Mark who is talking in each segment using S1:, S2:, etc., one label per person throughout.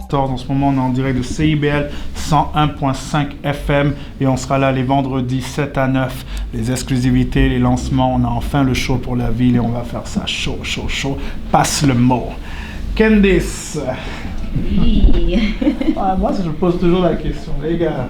S1: 14. En ce moment, on est en direct de CIBL 101.5 FM et on sera là les vendredis 7 à 9. Les exclusivités, les lancements, on a enfin le show pour la ville et on va faire ça chaud. Passe le mot. Candice.
S2: Oui.
S1: Moi, je pose toujours la question, les gars.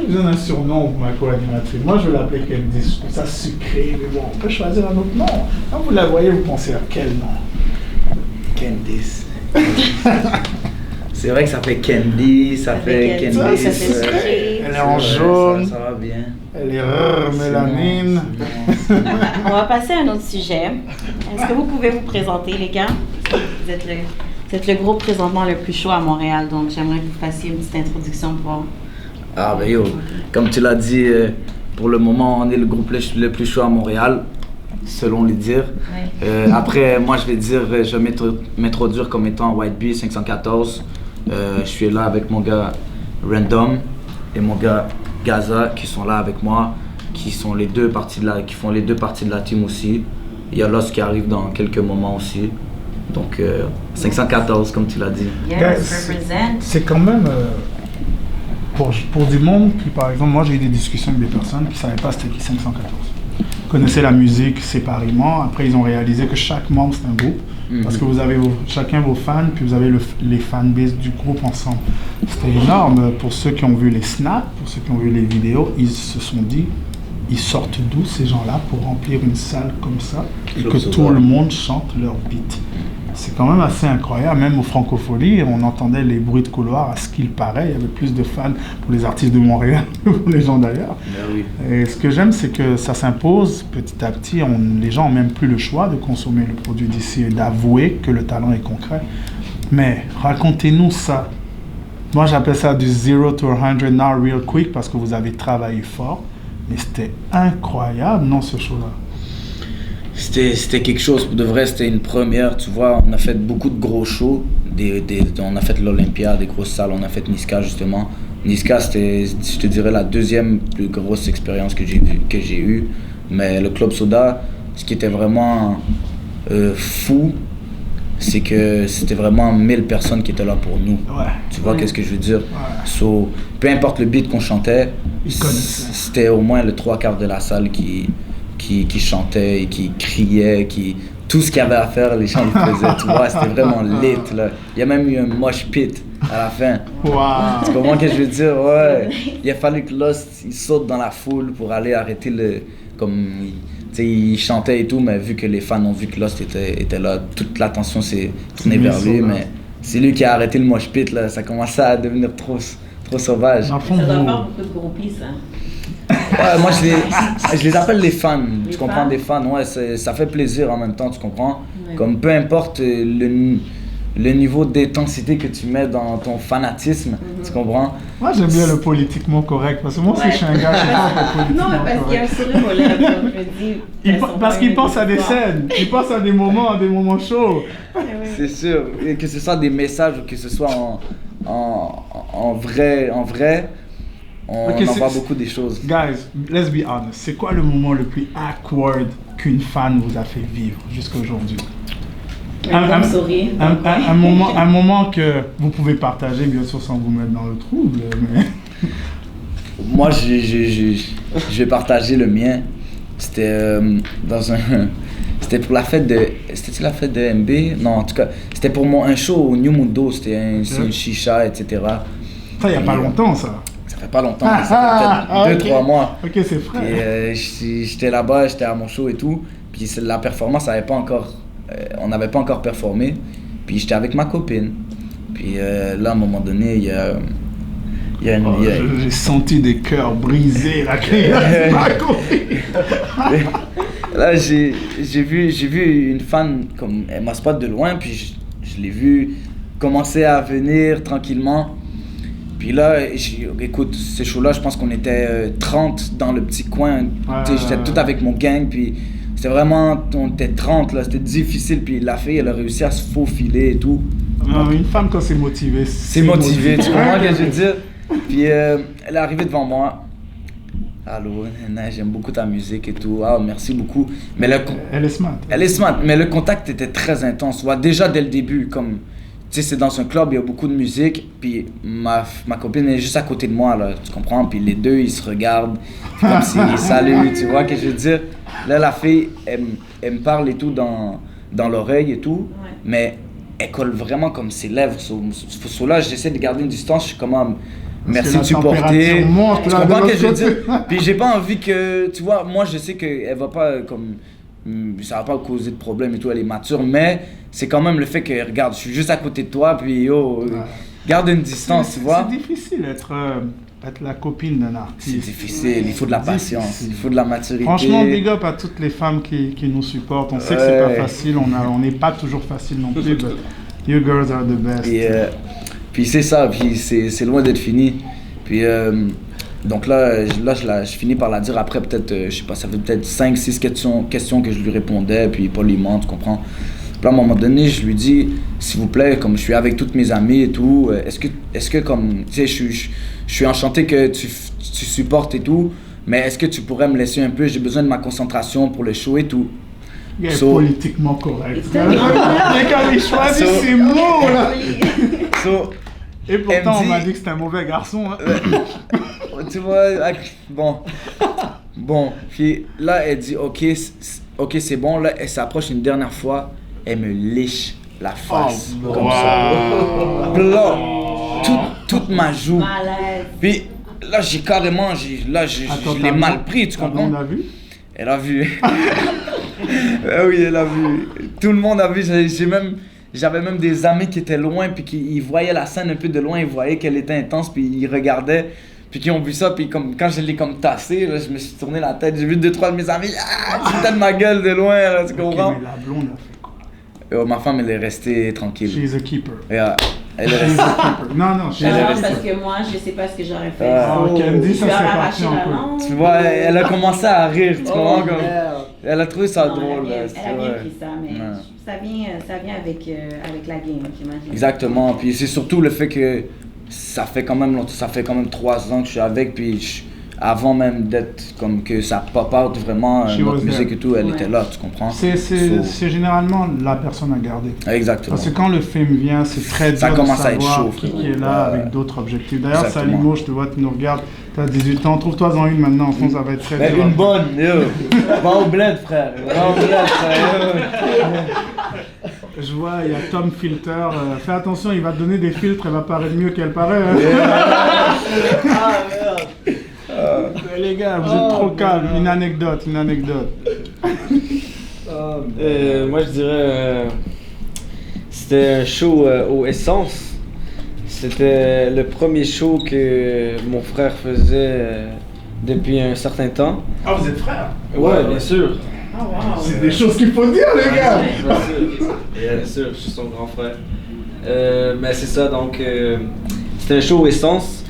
S1: Vous avez un surnom pour ma co-animatrice. Moi, je vais l'appeler Candice. Je trouve ça sucré, mais bon, on peut choisir un autre nom. Quand vous la voyez, vous pensez à quel nom?
S3: Candice. C'est vrai que ça fait Candy, ça fait Candice.
S2: Ça fait sucré.
S1: Elle est en jaune.
S3: Ça va bien.
S1: Elle est mélanine.
S2: On va passer à un autre sujet. Est-ce que vous pouvez vous présenter, les gars? Vous êtes le groupe présentement le plus chaud à Montréal, donc j'aimerais que vous fassiez une petite introduction pour...
S3: Ah ben yo, comme tu l'as dit, pour le moment on est le groupe le plus chaud à Montréal, selon les dires.
S2: Oui.
S3: Après, moi je vais m'introduire comme étant White Bee 514. Je suis là avec mon gars Random et mon gars Gaza qui sont là avec moi, qui font les deux parties de la team aussi. Il y a Lost qui arrive dans quelques moments aussi. Donc 514 comme tu l'as dit.
S2: Yes, represent.
S1: C'est quand même pour du monde qui, par exemple, moi j'ai eu des discussions avec des personnes qui ne savaient pas c'était qui 514. Ils connaissaient la musique séparément. Après ils ont réalisé que chaque membre c'est un groupe. Parce que vous avez chacun vos fans, puis vous avez les fanbases du groupe ensemble. C'était énorme. Pour ceux qui ont vu les snaps, pour ceux qui ont vu les vidéos, ils se sont dit, ils sortent d'où ces gens-là pour remplir une salle comme ça et que tout le monde chante leur beat. C'est quand même assez incroyable. Même au Francophonie, on entendait les bruits de couloir. À ce qu'il paraît, il y avait plus de fans pour les artistes de Montréal que pour les gens d'ailleurs.
S3: Oui.
S1: Et ce que j'aime, c'est que ça s'impose petit à petit. Les gens n'ont même plus le choix de consommer le produit d'ici et d'avouer que le talent est concret. Mais racontez-nous ça. Moi, j'appelle ça du 0 to 100 now real quick parce que vous avez travaillé fort. Mais c'était incroyable, non, ce show-là?
S3: C'était quelque chose, pour de vrai, c'était une première, tu vois, on a fait beaucoup de gros shows, on a fait l'Olympia, des grosses salles, on a fait Niska justement. Niska, c'était, je te dirais, la deuxième plus grosse expérience que j'ai eue, mais le Club Soda, ce qui était vraiment fou, c'est que c'était vraiment 1000 personnes qui étaient là pour nous.
S1: Ouais.
S3: Tu vois qu'est-ce que je veux dire?
S1: Ouais.
S3: So, peu importe le beat qu'on chantait, c'était au moins le 3/4 de la salle qui chantait et qui criait, tout ce qu'il y avait à faire, les gens le faisaient, tu vois, c'était vraiment lit, là. Il y a même eu un mosh pit à la fin.
S1: Wow.
S3: Tu comprends ce que je veux dire? Ouais. Il a fallu que Lost, il saute dans la foule pour aller arrêter il chantait et tout, mais vu que les fans ont vu que Lost était là, toute l'attention s'est tournée vers lui, mais c'est lui qui a arrêté le mosh pit, là. Ça commençait à devenir trop sauvage.
S1: Dans le fond,
S2: Ça doit faire beaucoup de groupies, ça.
S3: Ouais, moi je les appelle les fans, tu comprends,
S2: fans?
S3: des fans, ouais, ça fait plaisir en même temps, tu comprends?
S2: Ouais.
S3: Comme peu importe le niveau d'intensité que tu mets dans ton fanatisme, tu comprends?
S1: moi j'aime bien le politiquement correct parce que moi aussi je suis un gars qui parle de politiquement
S2: Non, mais parce qu'il y a un
S1: correct.
S2: sourire aux lèvres, comme je dis.
S1: Parce qu'il pense à des scènes, il pense à des moments chauds.
S3: C'est sûr, et que ce soit des messages ou que ce soit en vrai, on
S1: Ok,
S3: en voit beaucoup des choses.
S1: Guys, let's be honest, c'est quoi le moment le plus awkward qu'une fan vous a fait vivre jusqu'à aujourd'hui?
S2: Un sourire.
S1: Un moment que vous pouvez partager, bien sûr, sans vous mettre dans le trouble, mais...
S3: Moi, je vais partager le mien. C'était c'était pour la fête de... C'était-tu la fête de MB? Non, en tout cas, c'était pour un show au New Mundo. C'était une chicha, etc.
S1: Ça, il n'y a pas longtemps, ça.
S3: Ça fait pas longtemps, mais ça fait peut-être 2-3 mois.
S1: Ok, c'est frais.
S3: Et j'étais là-bas, j'étais à mon show et tout. Puis la performance avait pas encore... on n'avait pas encore performé. Puis j'étais avec ma copine. Puis là, à un moment donné, il y a
S1: j'ai senti des cœurs brisés, la
S3: Là, j'ai vu une fan, comme elle m'a spot de loin, puis je l'ai vu commencer à venir tranquillement. Puis là, écoute, ces shows-là, je pense qu'on était 30 dans le petit coin. J'étais tout avec mon gang, puis c'était vraiment, on était 30, là, c'était difficile. Puis la fille, elle a réussi à se faufiler et tout.
S1: Non, une femme, quand c'est motivé,
S3: c'est motivé, tu comprends ce que je veux dire? Puis elle est arrivée devant moi. Allô, Nana, j'aime beaucoup ta musique et tout. Ah, merci beaucoup. Mais
S1: elle est smart.
S3: Elle est smart, mais le contact était très intense. Ouais, déjà dès le début, comme sais, c'est dans un club, il y a beaucoup de musique, puis ma copine est juste à côté de moi, là, tu comprends? Puis les deux, ils se regardent, comme s'ils saluent, tu vois ce que je veux dire? Là, la fille, elle me parle et tout dans l'oreille et tout, mais elle colle vraiment comme ses lèvres. Sur là, j'essaie de garder une distance, je suis comme... Merci de supporter. Tu comprends ce que je veux dire? Puis j'ai pas envie que, tu vois, moi je sais qu'elle va pas comme, ça va pas causer de problème et tout, elle est mature, mais c'est quand même le fait que, regarde, je suis juste à côté de toi, puis garde une distance, tu vois.
S1: C'est difficile être la copine d'un artiste.
S3: C'est difficile, il faut de la patience, il faut de la maturité.
S1: Franchement, big up à toutes les femmes qui nous supportent. On sait que c'est pas facile, on n'est pas toujours facile non plus, but you girls are the best.
S3: Puis c'est ça, puis c'est loin d'être fini. Puis donc là je finis par la dire après peut-être, je sais pas, ça fait peut-être 5-6 questions que je lui répondais, puis poliment, tu comprends. Puis à un moment donné, je lui dis, s'il vous plaît, comme je suis avec toutes mes amies et tout, est-ce que comme, tu sais, je suis enchanté que tu supportes et tout, mais est-ce que tu pourrais me laisser un peu, j'ai besoin de ma concentration pour le show et tout.
S1: Il est politiquement correct. Quand il choisit ses mots, là. Et pourtant, on m'a dit que c'était un mauvais garçon. Hein.
S3: Tu vois, bon. Puis là, elle dit, ok, c'est bon. Là, elle s'approche une dernière fois. Elle me liche la face. Comme ça. Là, toute ma joue.
S2: Malaise.
S3: Puis là, j'ai carrément, je l'ai mal pris, tu comprends?
S1: On a vu?
S3: Elle a vu. Oui, elle a vu. Tout le monde a vu. J'avais même des amis qui étaient loin, puis qui voyaient la scène un peu de loin, ils voyaient qu'elle était intense, puis ils regardaient, puis qui ont vu ça, puis comme, quand je l'ai comme tassé, là, je me suis tourné la tête, j'ai vu 2-3 de mes amis, c'était de ma gueule de loin, là, tu comprends?
S1: Mais la blonde a fait quoi?
S3: Ma femme, elle est restée tranquille.
S1: She's a keeper.
S3: Elle est restée.
S1: Non,
S2: parce que moi, je sais pas ce que j'aurais fait.
S1: Elle me dit ça, c'est parti un peu.
S3: Tu vois, elle a commencé à rire, tu comprends? Elle a trouvé ça drôle.
S2: Elle a bien pris ça, mais ça vient avec la game, j'imagine.
S3: Exactement, puis c'est surtout le fait que ça fait quand même 3 ans que je suis avec, puis avant même d'être comme que ça pop out vraiment, notre musique et tout, elle était là, tu comprends?
S1: C'est généralement la personne à garder.
S3: Exactement.
S1: Parce que quand le film vient, c'est très dur
S3: ça commence
S1: de savoir
S3: à être chaud,
S1: qui est là avec d'autres objectifs. D'ailleurs, Salimo, je te vois, tu nous regardes, t'as 18 ans, trouve-toi-en une maintenant, en fond, ça va être très dur.
S3: Une bonne, va au bled, frère.
S1: Je vois, il y a Tom Filter. Fais attention, il va te donner des filtres, elle va paraître mieux qu'elle paraît. Hein. Les gars, vous êtes trop calmes. Une anecdote.
S4: Moi, je dirais... c'était un show au Essence. C'était le premier show que mon frère faisait depuis un certain temps.
S1: Ah, vous êtes frères?
S4: Ouais, bien sûr.
S2: Oh, wow.
S1: C'est des choses qu'il faut dire, les gars.
S4: Bien sûr, je suis son grand frère. Mais c'est ça, donc c'était un show au Essence.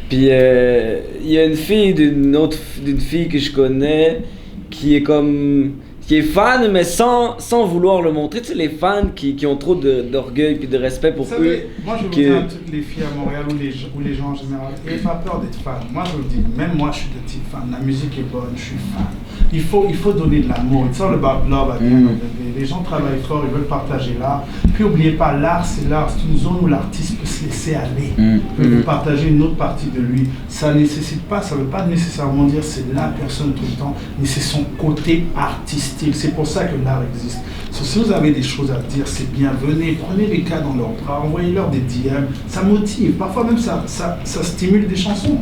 S4: Puis il y a une fille d'une fille que je connais qui est fan, mais sans vouloir le montrer. Tu sais, les fans qui ont trop d'orgueil et de respect pour eux.
S1: Moi, je vous dis à toutes les filles à Montréal ou les gens en général, n'ayez pas peur d'être fan. Moi, je vous le dis, même moi, je suis de type fan. La musique est bonne, je suis fan. Il faut donner de l'amour. It's all about love at the end of the day. Les gens travaillent fort, ils veulent partager l'art. Puis, n'oubliez pas, l'art. C'est une zone où l'artiste peut se laisser aller. Il peut partager une autre partie de lui. Ça nécessite pas, ça veut pas nécessairement dire c'est la personne tout le temps, mais c'est son côté artistique. C'est pour ça que l'art existe. Si vous avez des choses à dire, c'est bien. Venez, prenez les cas dans leurs bras, envoyez-leur des DM. Ça motive. Parfois même, ça stimule des chansons.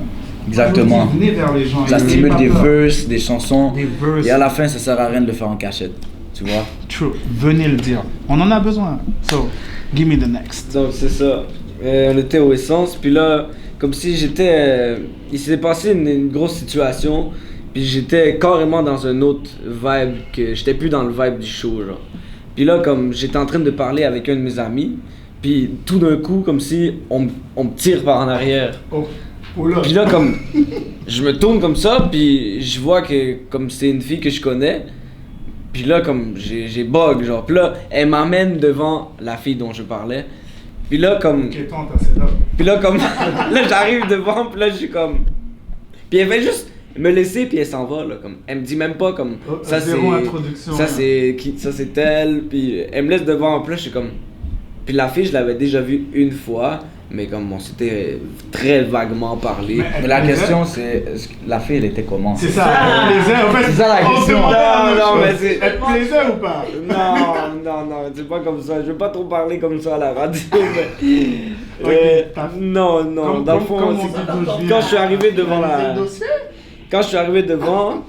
S3: Exactement.
S1: Venez vers les gens.
S3: Ça stimule des verses, des chansons.
S1: Des verses.
S3: Et à la fin, ça sert à rien de le faire en cachette. Tu vois?
S1: True. Venez le dire. On en a besoin. So, give me the next.
S4: Donc c'est ça. On était au Essence, puis là, comme si j'étais... il s'est passé une grosse situation, puis j'étais carrément dans un autre vibe, que j'étais plus dans le vibe du show, genre. Puis là, comme j'étais en train de parler avec un de mes amis, puis tout d'un coup, comme si on me tire par en arrière. Puis là, comme, je me tourne comme ça, puis je vois que, comme c'est une fille que je connais, puis là, comme, j'ai bug, genre. Puis là, elle m'amène devant la fille dont je parlais. Puis là, comme... Puis là, comme... là, j'arrive devant, puis là, je suis comme... Puis elle fait juste me laisser, puis elle s'en va, là, comme... Elle me dit même pas, comme... ça, c'est... Ça, c'est elle, puis elle me laisse devant, puis là, je suis comme... Puis la fille, je l'avais déjà vue une fois, mais comme on s'était très vaguement parlé.
S3: Mais la question c'est, la fille elle était comment?
S1: C'est ça, elle plaisait, en fait.
S3: C'est ça la
S1: on se
S3: question.
S1: demandait la même
S4: Non,
S1: chose.
S4: mais c'est-
S1: Elle plaisait ou pas?
S4: Non, c'est pas comme ça. Je veux pas trop parler comme ça à la radio, mais...
S1: Ok, t'as-
S4: non, dans le fond,
S1: comme on
S4: c'est-
S1: dit d'aujourd'hui,
S4: quand je suis arrivé devant
S1: analyser
S4: la...
S1: le dossier.
S4: Quand je suis arrivé devant,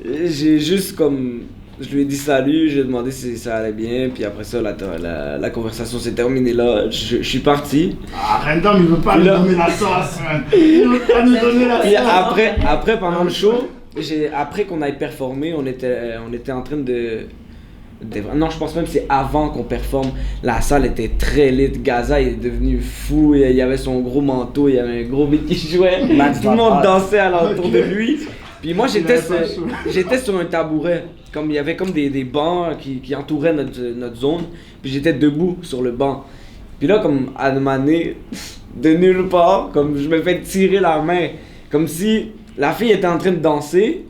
S4: j'ai juste comme... Je lui ai dit salut, j'ai demandé si ça allait bien, puis après ça, la conversation s'est terminée là. Je suis parti.
S1: Ah, Random, il veut pas nous
S4: Là.
S1: donner la sauce, man. Il veut pas nous donner la
S4: Puis
S1: sauce.
S4: après pendant le show, après qu'on aille performer, on était en train de... Non, je pense même que c'est avant qu'on performe. La salle était très lit. Gaza il est devenu fou. Il y avait son gros manteau, il y avait un gros beat qui jouait.
S3: Max
S4: Tout le monde
S3: Vatral.
S4: dansait alentour de lui. Puis moi
S1: Il avait pas chaud.
S4: j'étais sur un tabouret. Comme il y avait comme des bancs qui entouraient notre zone. Puis j'étais debout sur le banc. Puis là, comme à un moment donné, de nulle part, comme je me fais tirer la main. Comme si la fille était en train de danser.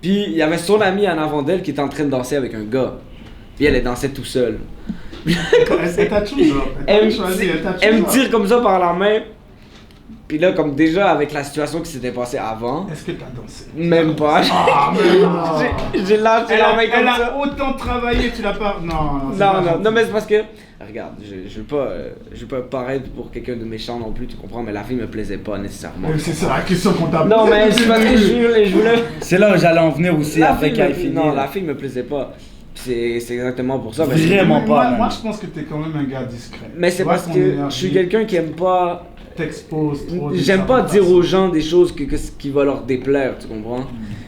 S4: Puis il y avait son ami en avant d'elle qui était en train de danser avec un gars. Puis elle dansait tout seule.
S1: Elle t'a toujours.
S4: Elle
S1: Elle
S4: me tire comme ça par la main. Puis là, comme déjà avec la situation qui s'était passée avant,
S1: Est-ce que t'as dansé?
S4: même pas.
S1: Ah, mais non.
S4: J'ai lâché la main comme
S1: Elle
S4: ça.
S1: a autant travaillé, tu l'as pas. Non, c'est
S4: Non,
S1: pas
S4: non,
S1: gentil.
S4: non, mais c'est parce que, regarde, je veux pas paraître pour quelqu'un de méchant non plus, tu comprends, mais la fille me plaisait pas nécessairement.
S1: C'est ça la question qu'on t'a posée.
S4: Non, mais c'est parce que je voulais.
S3: C'est là où j'allais en venir aussi
S4: La
S3: après
S4: fille
S3: qu'elle
S4: me-
S3: finisse.
S4: Non, la fille me plaisait pas. C'est exactement pour ça.
S3: Vraiment pas,
S1: Moi,
S3: man.
S1: moi, je pense que t'es quand même un gars discret.
S4: Mais c'est
S1: Tu vois
S4: parce
S1: ton
S4: que je
S1: énergie,
S4: suis quelqu'un qui aime pas.
S1: T'exposes trop.
S4: J'aime pas dire aux gens des choses qui vont leur déplaire, tu comprends?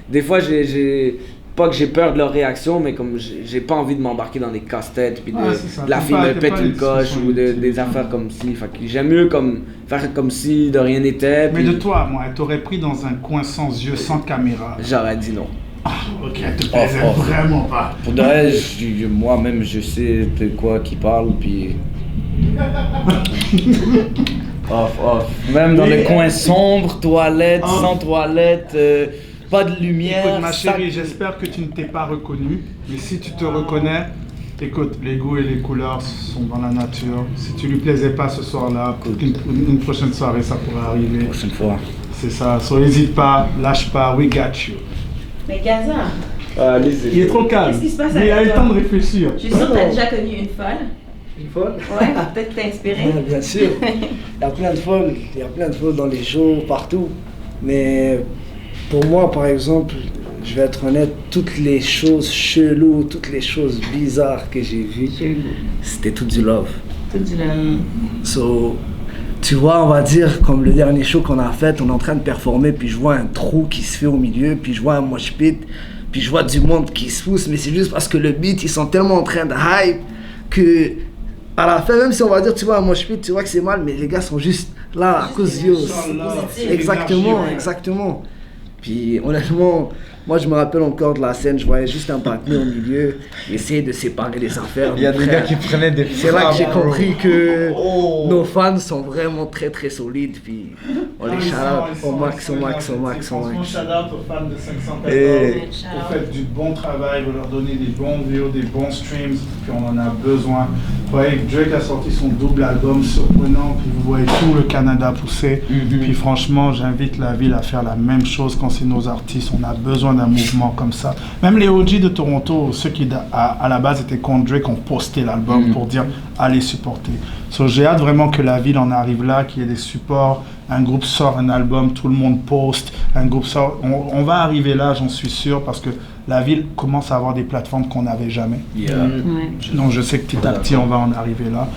S4: Des fois, j'ai pas que j'ai peur de leur réaction, mais comme j'ai pas envie de m'embarquer dans des casse-têtes, puis
S1: Ah, c'est ça.
S4: la
S1: T'es
S4: fille
S1: pas-
S4: me
S1: t'es
S4: pète
S1: pas
S4: une
S1: une
S4: coche
S1: discussion
S4: ou des
S1: inutile.
S4: affaires comme si. Fait que j'aime mieux comme faire comme si de rien n'était.
S1: Mais
S4: puis
S1: de toi, moi, elle t'aurait pris dans un coin sans yeux, sans caméra.
S4: J'aurais dit non.
S1: Ok, elle te plaisait
S3: Oh, oh.
S1: vraiment pas.
S3: Pour de vrai, moi-même je sais de quoi qui parle, puis. Off. Même dans
S1: Oui.
S3: les coins sombres, toilettes,
S1: Oh.
S3: sans toilette, pas de lumière.
S1: Écoute, ma
S3: ça-
S1: chérie, j'espère que tu ne t'es pas reconnue. Mais si tu te reconnais, écoute, les goûts et les couleurs sont dans la nature. Si tu lui plaisais pas ce soir-là, une prochaine soirée, ça pourrait arriver.
S3: Prochaine fois.
S1: C'est ça. So, n'hésite pas, lâche pas, we got you.
S2: Mais Gaza,
S1: Il est trop calme.
S2: Qu'est-ce qui se passe
S1: Mais il a eu
S2: avec
S1: le
S2: toi?
S1: temps de réfléchir.
S2: je suis sûre que tu as déjà connu une folle.
S5: Une folle?
S2: Ouais, peut-être que t'es inspiré.
S5: Ouais, bien sûr. Il y a plein de folles dans les shows, partout. Mais pour moi, par exemple, je vais être honnête, toutes les choses cheloues, toutes les choses bizarres que j'ai vues, c'était tout du love.
S2: Tout du long.
S5: So, tu vois, on va dire, comme le dernier show qu'on a fait, on est en train de performer, puis je vois un trou qui se fait au milieu, puis je vois un mosh pit, puis je vois du monde qui se pousse, mais c'est juste parce que le beat, ils sont tellement en train de hype que, à la fin, même si on va dire, tu vois, un mosh pit, tu vois que c'est mal, mais les gars sont juste là à cause de
S2: positif.
S5: Exactement. Puis honnêtement, moi je me rappelle encore de la scène, je voyais juste un partenaire au milieu, essayer de séparer les affaires.
S3: Il y a des gars qui prenaient des
S5: C'est là que j'ai
S3: frappes, bro.
S5: compris que
S3: Oh.
S5: nos fans sont vraiment très très solides, puis on les shout au max.
S1: Franchement, shout out aux fans de 514
S5: Et-
S1: vous faites du bon travail, vous leur donnez des bons vidéos, des bons streams, puis on en a besoin. Vous voyez, Drake a sorti son double album surprenant, puis vous voyez tout le Canada pousser. Puis franchement, j'invite la ville à faire la même chose quand c'est nos artistes. On a besoin d'un mouvement comme ça. Même les OG de Toronto, ceux qui à la base étaient contre Drake, ont posté l'album pour dire allez supporter. So, j'ai hâte vraiment que la ville en arrive là, qu'il y ait des supports. Un groupe sort un album, tout le monde poste. Un groupe sort. On va arriver là, j'en suis sûr, parce que la ville commence à avoir des plateformes qu'on n'avait jamais.
S3: Yeah.
S2: Ouais.
S1: Donc je sais que petit à petit, on va en arriver là.